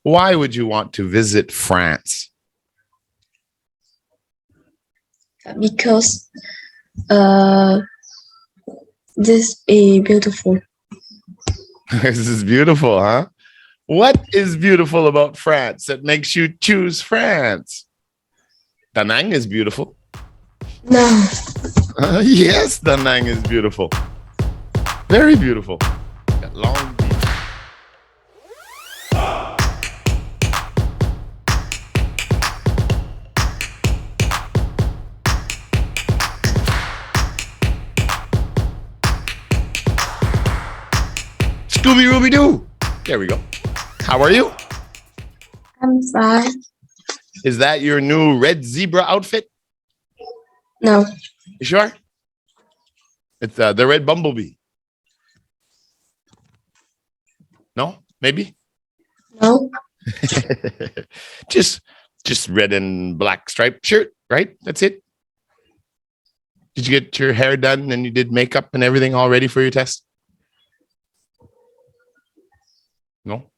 Why would you want to visit France? Because this is beautiful. This is beautiful, huh? What is beautiful about France that makes you choose France? Da Nang is beautiful. No. Yes, Da Nang is beautiful. Very beautiful. Got long beach. Scooby Rooby Doo. There we go. How are you? I'm fine. Is that your new red zebra outfit? No. You sure? It's the red bumblebee. No? Maybe? No. just red and black striped shirt, right? That's it. Did you get your hair done and you did makeup and everything all ready for your test? No?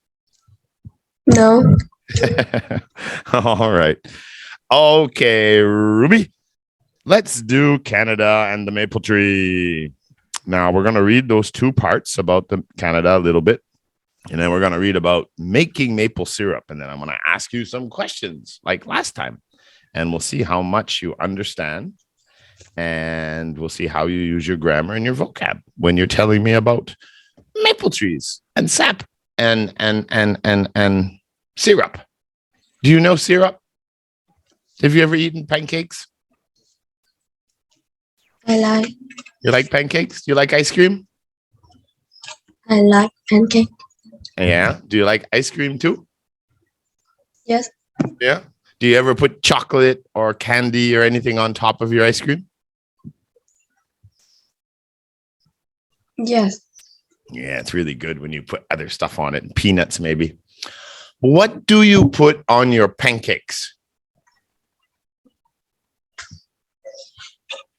No. All right. Okay, Ruby. Let's do Canada and the maple tree. Now we're going to read those two parts about the Canada a little bit. And then we're going to read about making maple syrup. And then I'm going to ask you some questions like last time. And we'll see how much you understand. And we'll see how you use your grammar and your vocab when you're telling me about maple trees and sap and syrup. Do you know syrup? Have you ever eaten pancakes? I like. You like pancakes? Do you like ice cream? I like pancake. Yeah. Do you like ice cream too? Yes. Yeah. Do you ever put chocolate or candy or anything on top of your ice cream? Yes. Yeah, it's really good when you put other stuff on it, peanuts maybe. What do you put on your pancakes?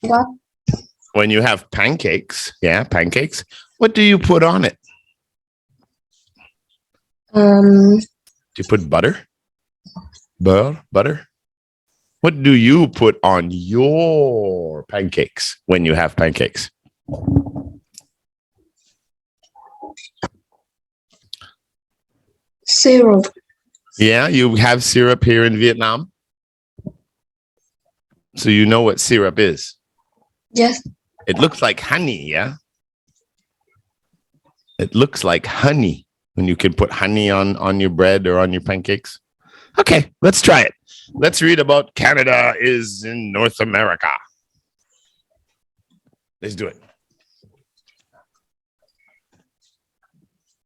What? When you have pancakes, pancakes, what do you put on it? Do you put butter? Butter? What do you put on your pancakes when you have pancakes? Syrup. Yeah, you have syrup here in Vietnam. So you know what syrup is? Yes. It looks like honey, yeah? It looks like honey when you can put honey on your bread or on your pancakes. Okay, let's try it. Let's read about Canada is in North America. Let's do it.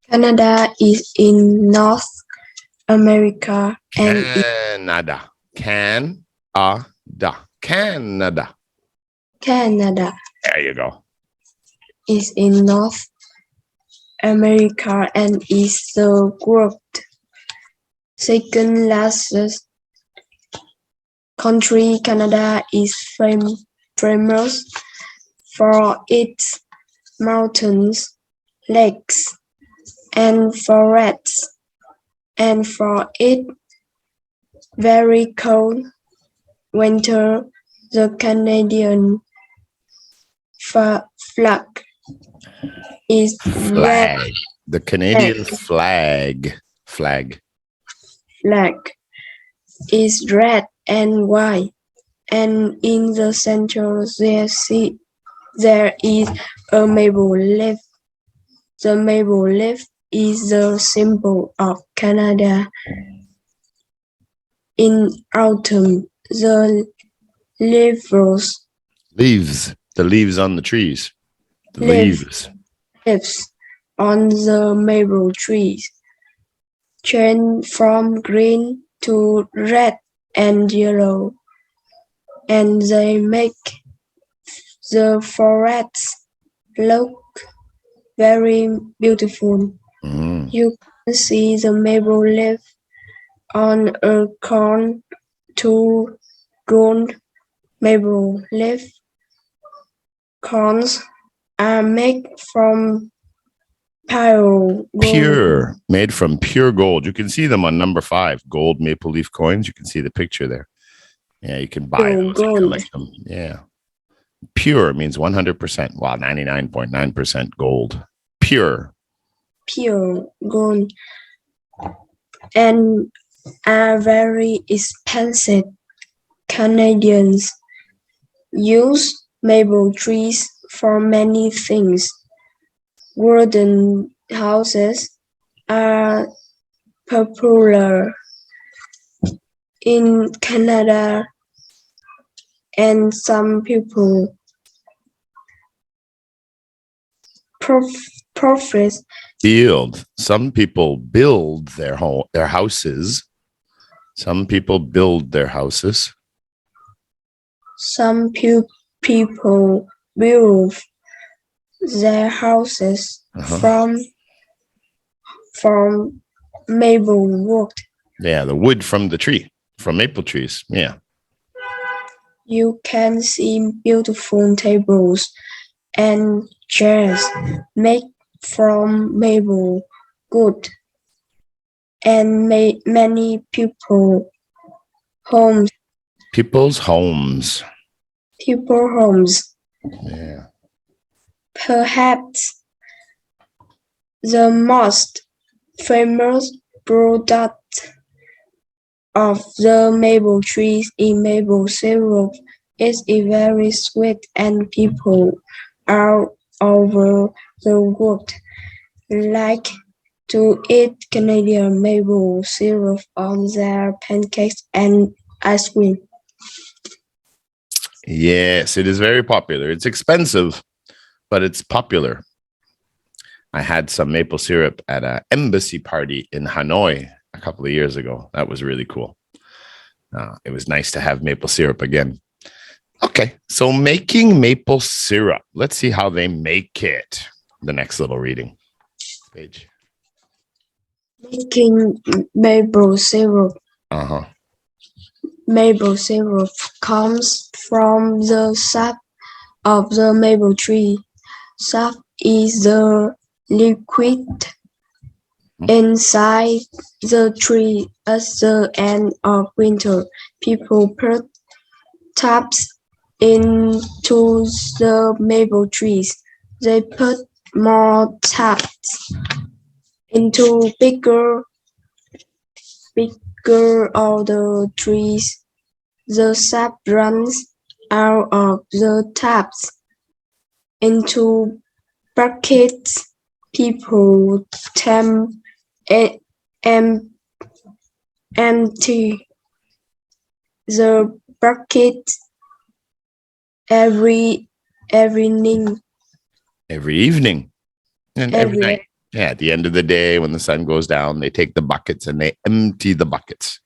Canada is in North America and Canada There you go. is in North America and is the world's second largest country. Canada is famous for its mountains, lakes, and forests, and for its very cold winter. The Canadian flag is red. The Canadian flag is red and white, and in the center there is a maple leaf. The maple leaf is the symbol of Canada. In autumn, the leaves on the trees. Leaves on the maple trees change from green to red and yellow, and they make the forest look very beautiful. You can see the maple leaf on a corn to grown maple leaf. Corns are made from Pure gold. Pure, made from pure gold. You can see them on number 5, gold maple leaf coins. You can see the picture there. Yeah, you can buy Pure those and gold. collect them. Yeah. Pure means 100%. Wow, 99.9% gold. Pure. Pure gold. And are very expensive. Canadians use maple trees for many things. Wooden houses are popular in Canada, and some people profit. Build. Some people build their houses. Some people build their houses. Some people build their houses from maple wood. Yeah, the wood from the tree, from maple trees. Yeah. You can see beautiful tables and chairs made from maple wood, and many people's homes. Yeah. Perhaps the most famous product of the maple trees is maple syrup. It is very sweet, and people all over the world like to eat Canadian maple syrup on their pancakes and ice cream. Yes, it is very popular. It's expensive, but it's popular. I had some maple syrup at an embassy party in Hanoi a couple of years ago. That was really cool. It was nice to have maple syrup again. Okay, so making maple syrup. Let's see how they make it. The next little reading page. Making maple syrup. Maple syrup comes from the sap of the maple tree. Sap is the liquid inside the tree. At the end of winter, people put taps into the maple trees. They put more taps into bigger older trees. The sap runs out of the taps into buckets. People empty the bucket every evening. And every night. Yeah, at the end of the day, when the sun goes down, they take the buckets and they empty the buckets.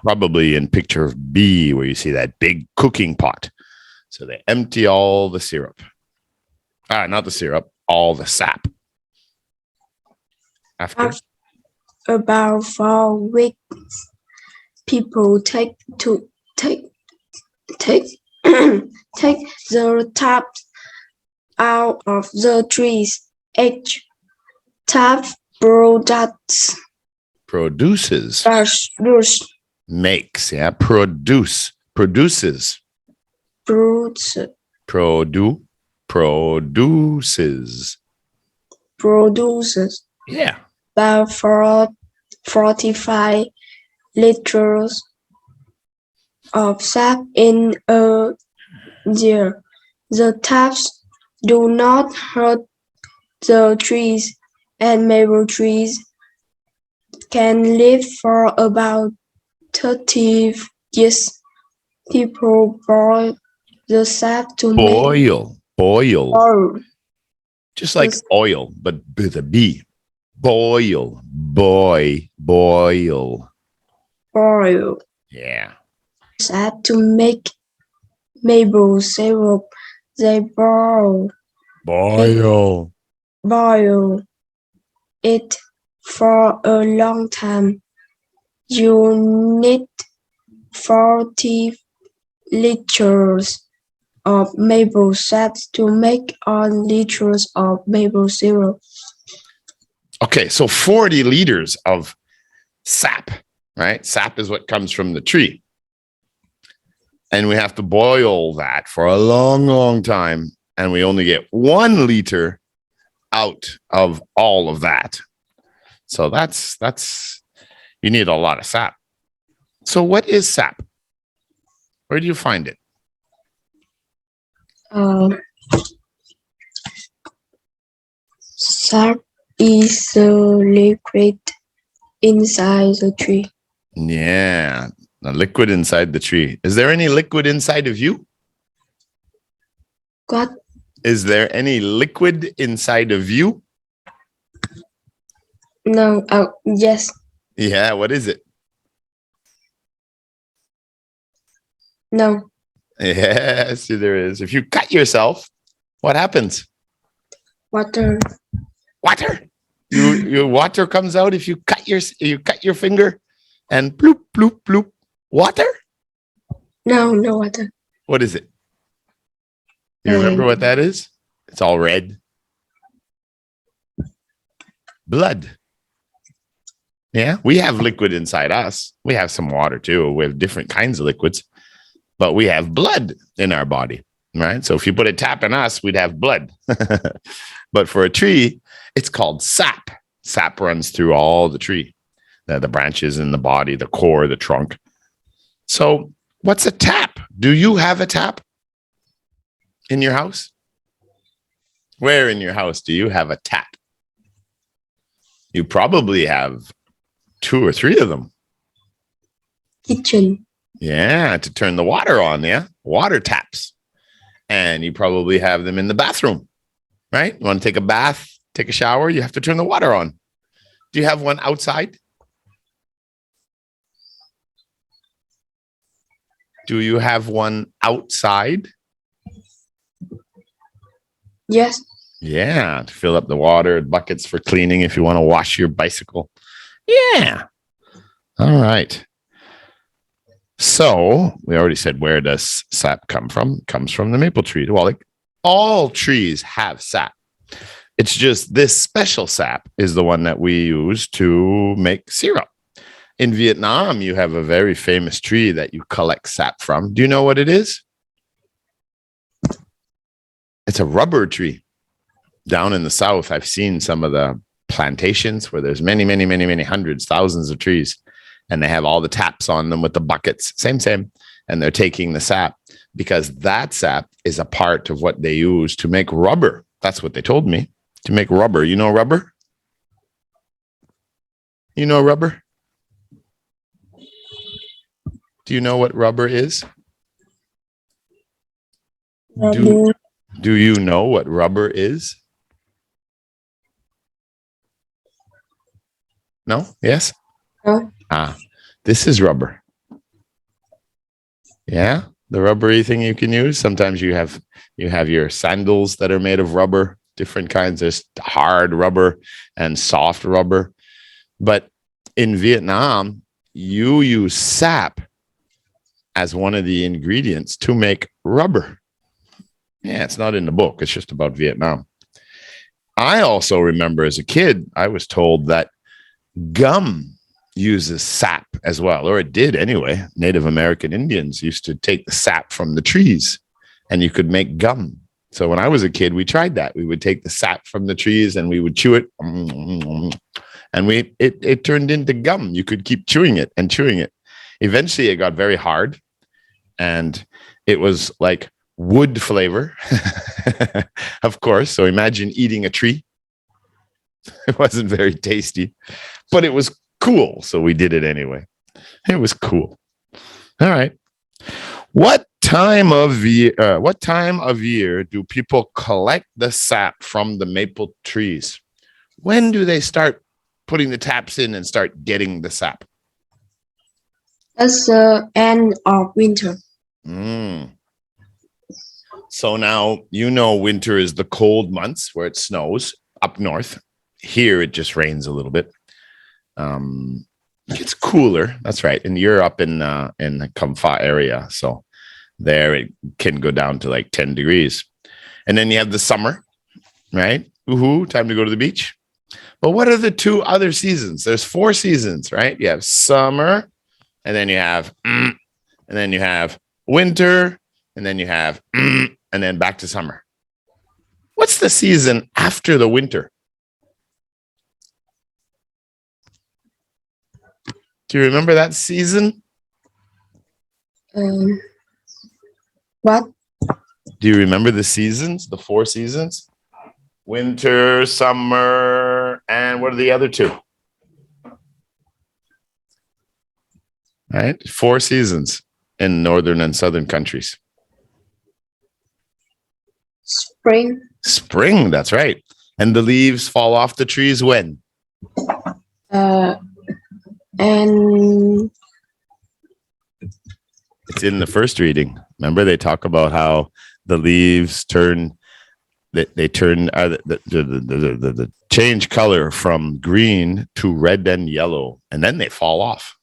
Probably in picture B, where you see that big cooking pot. So they empty all the syrup. Not the syrup, all the sap. After about 4 weeks, people take the taps out of the trees. Each tap produces. Makes, yeah. Produces. Produces. Yeah. About 45 liters of sap in a year. The taps do not hurt the trees, and maple trees can live for about 30 years. People boil the sap to boil. Just like oil, but with a B. Boil. Yeah. Sap to make maple syrup. They boil it for a long time. You need 40 liters of maple sap to make 1 liter of maple syrup. Okay, so 40 liters of sap, right? Sap is what comes from the tree. And we have to boil that for a long, long time. And we only get 1 liter out of all of that. So that's you need a lot of sap. So what is sap? Where do you find it? Sap is the liquid inside the tree. Yeah, the liquid inside the tree. Is there any liquid inside of you? What? Is there any liquid inside of you? No. Oh, yes. Yeah, what is it? No. Yes, there is. If you cut yourself, what happens? Water. Water. Your water comes out if you cut your finger and bloop, bloop, bloop. Water? No water. What is it? You remember what that is? It's all red. Blood. Yeah, we have liquid inside us. We have some water too. We have different kinds of liquids, but we have blood in our body, right? So if you put a tap in us, we'd have blood. But for a tree, it's called sap. Sap runs through all the tree, the branches in the body, the core, the trunk. So what's a tap? Do you have a tap in your house? Where in your house do you have a tap? You probably have 2 or 3 of them. Kitchen. Yeah, to turn the water on, yeah? Water taps. And you probably have them in the bathroom, right? You want to take a bath, take a shower, you have to turn the water on. Do you have one outside? Do you have one outside? Yes. Yeah, to fill up the water, buckets for cleaning if you want to wash your bicycle. Yeah. All right. So we already said, where does sap come from? It comes from the maple tree. Well, like all trees have sap. It's just this special sap is the one that we use to make syrup. In Vietnam, you have a very famous tree that you collect sap from. Do you know what it is? It's a rubber tree. Down in the south, I've seen some of the plantations where there's many, many, many, many hundreds, thousands of trees, and they have all the taps on them with the buckets. Same. And they're taking the sap because that sap is a part of what they use to make rubber. That's what they told me, to make rubber. You know rubber? You know rubber? Do you know what rubber is? Do you know what rubber is? No? Yes? No. This is rubber. Yeah, the rubbery thing you can use. Sometimes you have your sandals that are made of rubber, different kinds. There's hard rubber and soft rubber. But in Vietnam, you use sap as one of the ingredients to make rubber. Yeah, it's not in the book. It's just about Vietnam. I also remember as a kid, I was told that gum uses sap as well, or it did anyway. Native American Indians used to take the sap from the trees and you could make gum. So when I was a kid, we tried that. We would take the sap from the trees and we would chew it. And it turned into gum. You could keep chewing it and chewing it. Eventually it got very hard and it was like wood flavor, of course. So imagine eating a tree. It wasn't very tasty, but it was cool. So we did it anyway. It was cool. All right. What time of year do people collect the sap from the maple trees? When do they start putting the taps in and start getting the sap? That's the end of winter. So now, winter is the cold months where it snows up north. Here, it just rains a little bit. It's cooler. That's right. And you're up in the Comfa area. So there it can go down to like 10 degrees. And then you have the summer, right? Woohoo, time to go to the beach. But what are the two other seasons? There's 4 seasons, right? You have summer, and then you have, and then you have winter, and then you have, and then back to summer. What's the season after the winter? Do you remember that season? What? Do you remember the seasons, the 4 seasons? Winter, summer, and what are the other 2? Right? 4 seasons in northern and southern countries. Spring. Spring, that's right. And the leaves fall off the trees when? And It's in the first reading. Remember, they talk about how the leaves turn, they turn, the change color from green to red and yellow, and then they fall off.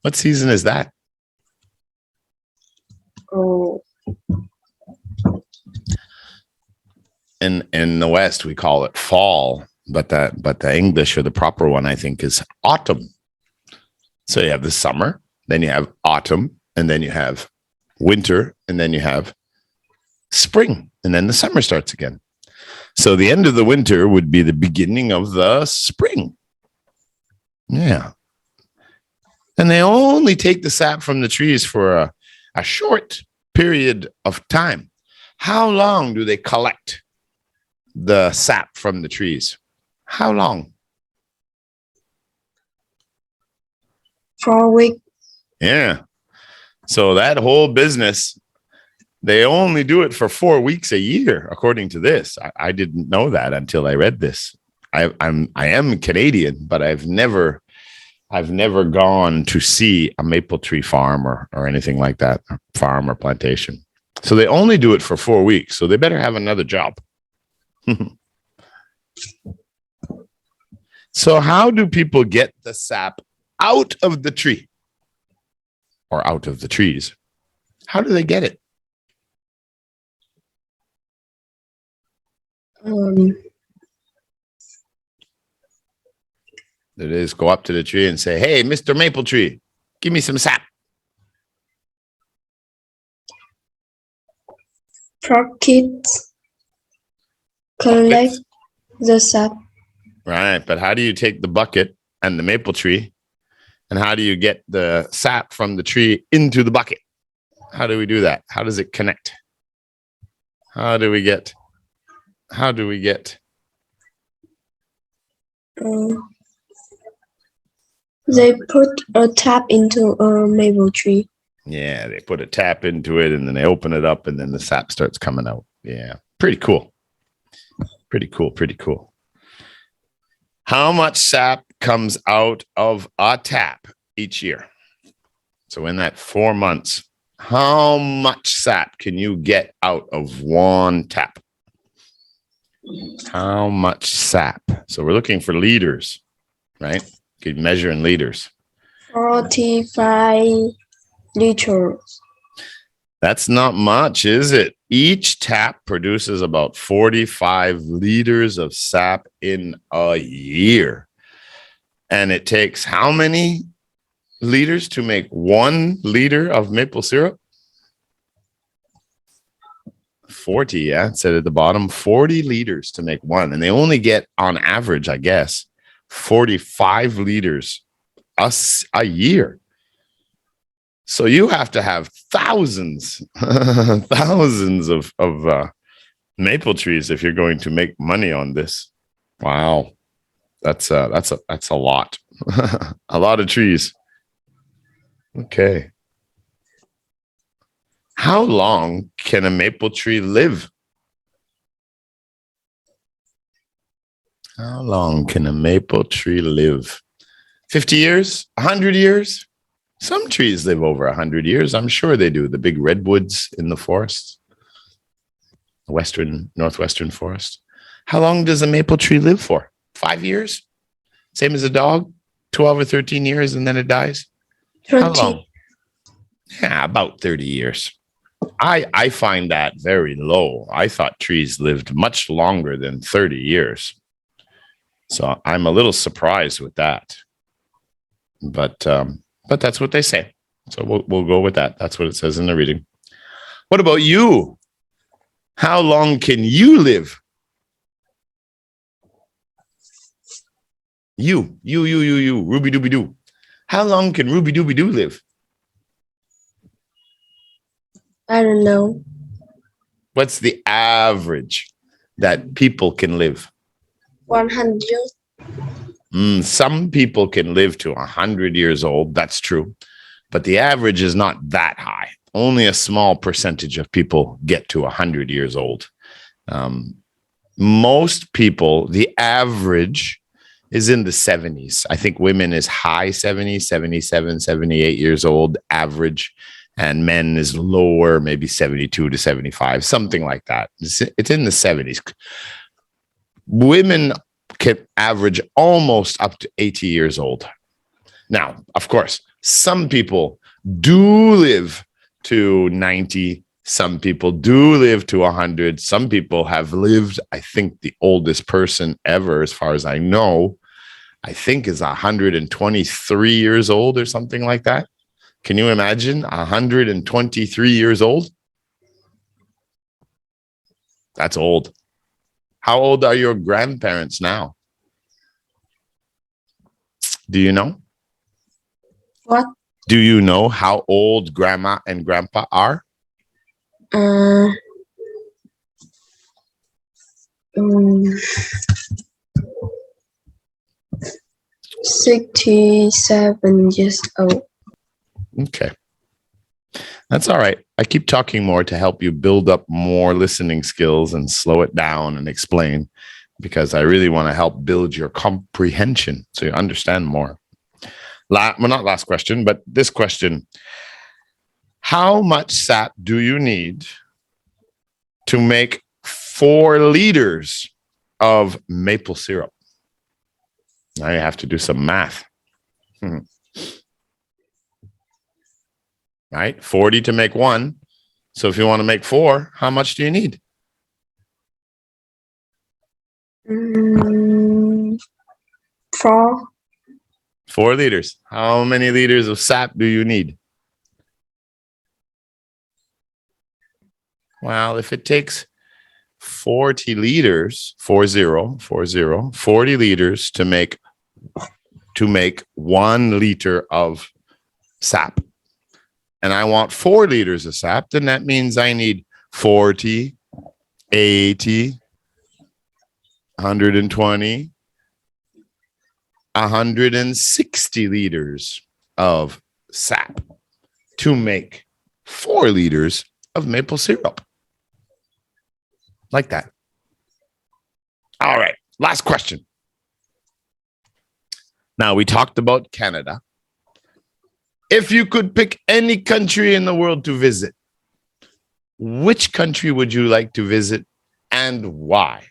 What season is that? oh, In the West, we call it fall, but the English or the proper one, I think, is autumn. So you have the summer, then you have autumn, and then you have winter, and then you have spring, and then the summer starts again. So the end of the winter would be the beginning of the spring. Yeah. And they only take the sap from the trees for a short period of time. How long do they collect the sap from the trees? How long? 4 weeks. Yeah. So that whole business, they only do it for 4 weeks a year, according to this. I didn't know that until I read this. I am Canadian, but I've never gone to see a maple tree farm or anything like that, farm or plantation. So they only do it for 4 weeks. So they better have another job. So how do people get the sap out of the tree or out of the trees? How do they get it? They just go up to the tree and say, "Hey, Mr. Maple Tree, give me some sap." Kids collect the sap. Right, but how do you take the bucket and the maple tree, and how do you get the sap from the tree into the bucket? How do we do that? How does it connect? How do we get? They put a tap into a maple tree. Yeah, they put a tap into it and then they open it up and then the sap starts coming out. Yeah, pretty cool. Pretty cool. How much sap comes out of a tap each year? So in that 4 months, how much sap can you get out of one tap? How much sap? So we're looking for liters, right? You can measure in liters. 45 liters. That's not much, is it? Each tap produces about 45 liters of sap in a year. And it takes how many liters to make 1 liter of maple syrup? 40, yeah. It said at the bottom, 40 liters to make 1. And they only get, on average, I guess, 45 liters a year. So you have to have thousands of maple trees if you're going to make money on this. Wow, that's a lot, a lot of trees. Okay, how long can a maple tree live? How long can a maple tree live? 50 years? 100 years? Some trees live over 100 years. I'm sure they do. The big redwoods in the forest, northwestern forest. How long does a maple tree live for? 5 years? Same as a dog? 12 or 13 years and then it dies? 30. How long? Yeah, about 30 years. I find that very low. I thought trees lived much longer than 30 years. So I'm a little surprised with that. But that's what they say. So we'll go with that. That's what it says in the reading. What about you? How long can you live? You, Ruby Dooby Doo. How long can Ruby Dooby Doo live? I don't know. What's the average that people can live? 100. Some people can live to 100 years old. That's true. But the average is not that high. Only a small percentage of people get to 100 years old. Most people, the average is in the 70s. I think women is high 70s, 77, 78 years old average. And men is lower, maybe 72 to 75, something like that. It's in the 70s. Women can average almost up to 80 years old. Now, of course, some people do live to 90. Some people do live to 100. Some people have lived, I think the oldest person ever, as far as I know, I think is 123 years old or something like that. Can you imagine 123 years old? That's old. How old are your grandparents now? Do you know? What? Do you know how old grandma and grandpa are? 67 years old. Okay. That's all right. I keep talking more to help you build up more listening skills and slow it down and explain, because I really want to help build your comprehension so you understand more. Well, not last question, but this question. How much sap do you need to make 4 liters of maple syrup? Now you have to do some math. Right? 40 to make 1. So if you want to make 4, how much do you need? 4. 4 liters. How many liters of sap do you need? Well, if it takes 40 liters, 40 liters to make 1 liter of sap, and I want 4 liters of sap, then that means I need 40, 80, 120, 160 liters of sap to make 4 liters of maple syrup. Like that. All right. Last question. Now, we talked about Canada. If you could pick any country in the world to visit, which country would you like to visit and why?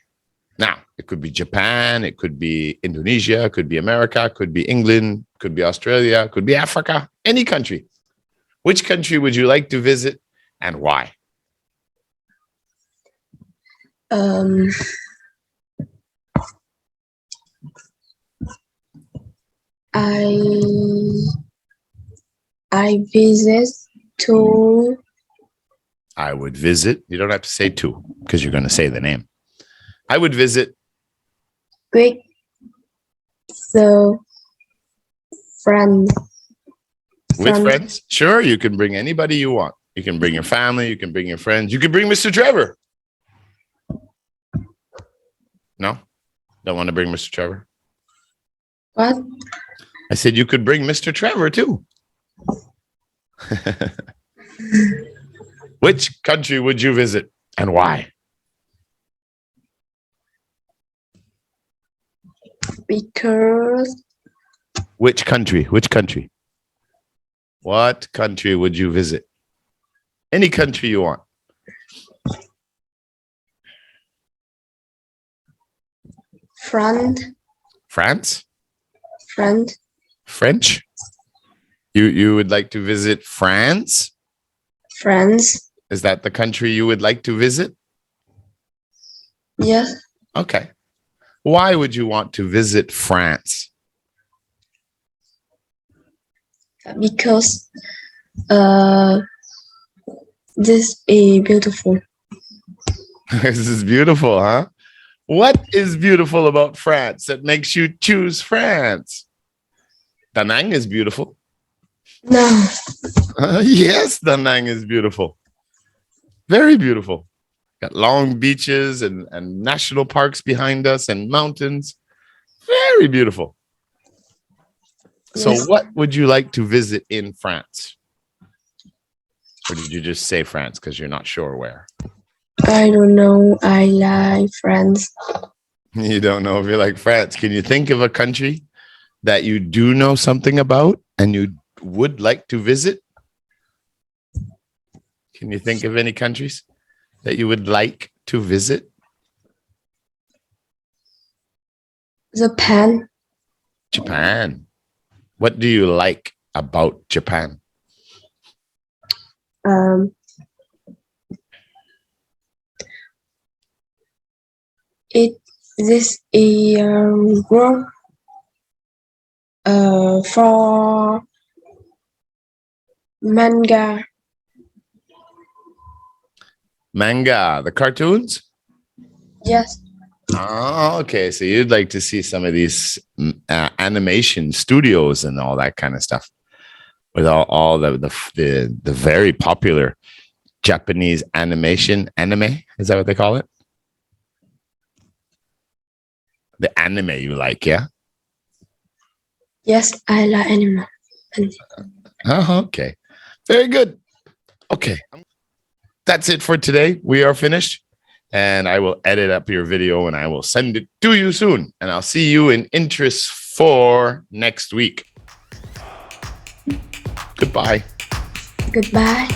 Now, it could be Japan, it could be Indonesia, it could be America, it could be England, it could be Australia, it could be Africa, any country. Which country would you like to visit and why? I visit to. I would visit. You don't have to say to, because you're going to say the name. I would visit. With the friend. With friends? Sure, you can bring anybody you want. You can bring your family. You can bring your friends. You can bring Mr. Trevor. No? Don't want to bring Mr. Trevor? What? I said you could bring Mr. Trevor too. Which country would you visit and why? Because. Which country? Which country? What country would you visit? Any country you want. France. France? France. French? You would like to visit France? France. Is that the country you would like to visit? Yes. Okay. Why would you want to visit France? Because this is beautiful. This is beautiful, huh? What is beautiful about France that makes you choose France? Da Nang is beautiful. No. Yes, Da Nang is beautiful. Very beautiful. Got long beaches and national parks behind us and mountains. Very beautiful. So Yes. what would you like to visit in France? Or did you just say France because you're not sure where? I don't know. I like France. You don't know if you like France. Can you think of a country that you do know something about and you would like to visit? Can you think of any countries that you would like to visit? Japan. Japan. What do you like about Japan? This is work for manga. Manga, the cartoons? Yes. Oh, okay. So you'd like to see some of these animation studios and all that kind of stuff, with all the very popular Japanese animation. Anime, is that what they call it? The anime you like, yeah? Yes, I like anime. Oh, okay. Very good. Okay. That's it for today. We are finished. And I will edit up your video and I will send it to you soon. And I'll see you in Interest 4 next week. Goodbye. Goodbye.